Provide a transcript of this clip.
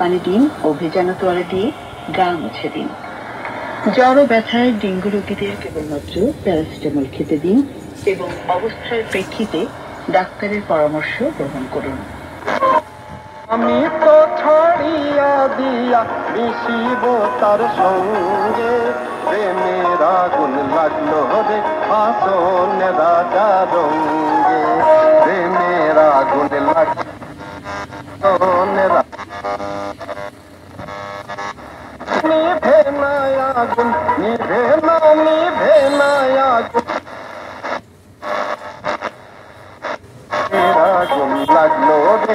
পানি দিন ও ভেজানো তোয়ালে দিয়ে গা মুছে দিন। জ্বর ও ব্যথায় ডেঙ্গু রোগীদের কেবলমাত্র প্যারাসিটামল খেতে দিন এবং অবস্থার প্রেক্ষিতে ডাক্তারের পরামর্শ গ্রহণ করুন। আমি তো ছড়িয়া দিয়া মিশিব তার সঙ্গে, প্রেমের আগুন লাগলো রে আসন রাজা রঙ্গে, প্রেমের আগুন লাগলো নিভে না আগুন, নিভে না আগুন, আগুন লাগলো রে।